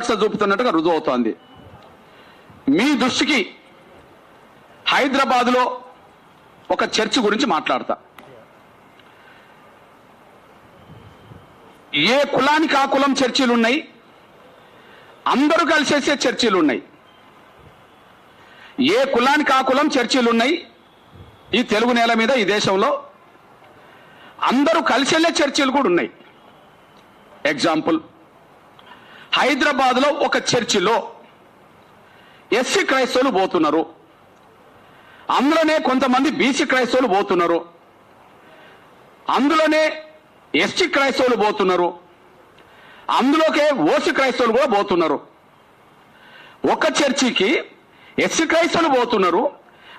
వివక్ష చూపుతున్నట్టుగా రుజువు అవుతోంది. మీ దృష్టికి హైదరాబాద్లో ఒక చర్చి గురించి మాట్లాడతా. ఏ కులానికి ఆ కులం చర్చిలు ఉన్నాయి, అందరూ కలిసేసే చర్చిలు ఉన్నాయి. ఏ కులానికి ఆ కులం చర్చిలు ఉన్నాయి ఈ తెలుగు నేల మీద, ఈ దేశంలో అందరూ కలిసేలే చర్చిలు కూడా ఉన్నాయి. ఎగ్జాంపుల్, హైదరాబాద్లో ఒక చర్చిలో ఎస్సీ క్రైస్తవులు పోతున్నారు, అందులోనే కొంతమంది బీసీ క్రైస్తవులు పోతున్నారు, అందులోనే ఎస్టీ క్రైస్తవులు పోతున్నారు, అందులోకే ఓసీ క్రైస్తవులు కూడా పోతున్నారు. ఒక చర్చికి ఎస్సీ క్రైస్తవులు పోతున్నారు,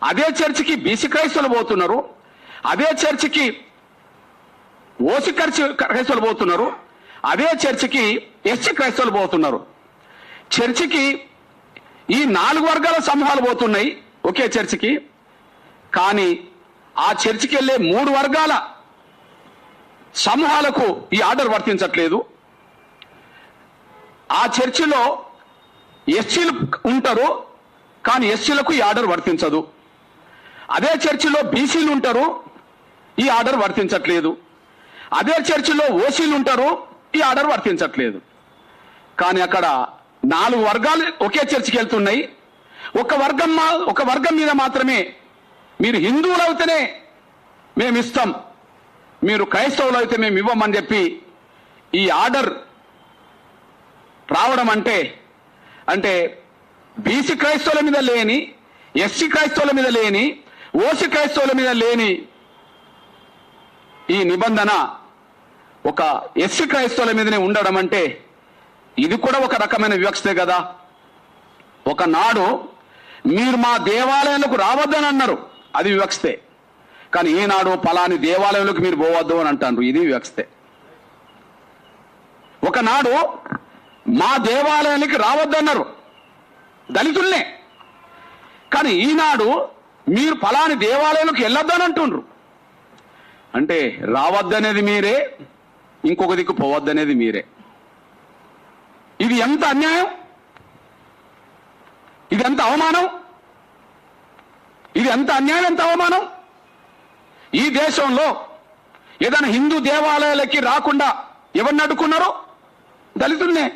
అదే చర్చికి బీసీ క్రైస్తవులు పోతున్నారు, అదే చర్చికి ఓసీ క్రైస్తవులు పోతున్నారు, అదే చర్చికి ఎస్టీ క్రైస్తవులు పోతున్నారు. చర్చికి ఈ 4 వర్గాల సమూహాలు పోతున్నాయి ఒకే చర్చికి. కానీ ఆ చర్చికి వెళ్ళే 3 వర్గాల సమూహాలకు ఈ ఆర్డర్ వర్తించట్లేదు. ఆ చర్చిలో ఎస్సీలు ఉంటారు, కానీ ఎస్సీలకు ఈ ఆర్డర్ వర్తించదు. అదే చర్చిలో బీసీలు ఉంటారు, ఈ ఆర్డర్ వర్తించట్లేదు. అదే చర్చిలో ఓసీలు ఉంటారు, ఈ ఆర్డర్ వర్తించట్లేదు. కానీ అక్కడ 4 వర్గాలు ఒకే చర్చికి వెళ్తున్నాయి. ఒక వర్గం మీద మాత్రమే మీరు హిందువులు అయితేనే మేము ఇస్తాం, మీరు క్రైస్తవులు అయితే మేము ఇవ్వమని చెప్పి ఈ ఆర్డర్ రావడం అంటే బీసీ క్రైస్తవుల మీద లేని, ఎస్సీ క్రైస్తవుల మీద లేని, ఓసీ క్రైస్తవుల మీద లేని ఈ నిబంధన ఒక ఎస్సీ క్రైస్తవుల మీదనే ఉండడం అంటే ఇది కూడా ఒక రకమైన వివక్షతే కదా. ఒకనాడు మీరు మా దేవాలయాలకు రావద్దని అన్నారు, అది వివక్షతే. కానీ ఈనాడు పలాని దేవాలయంలోకి మీరు పోవద్దు అని అంటారు, ఇది వివక్షతే. ఒకనాడు మా దేవాలయానికి రావద్దన్నారు దళితుల్నే, కానీ ఈనాడు మీరు ఫలాని దేవాలయాలకు వెళ్ళొద్దని అంటుండ్రు. అంటే రావద్దనేది మీరే, ఇంకొక దిక్కు పోవద్దనేది మీరే. ఇది ఎంత అన్యాయం, ఇది ఎంత అవమానం, ఇది ఎంత అన్యాయం, ఎంత అవమానం. ఈ దేశంలో ఏదైనా హిందూ దేవాలయాలకి రాకుండా ఎవరిని అడ్డుకున్నారో దళితుల్నే.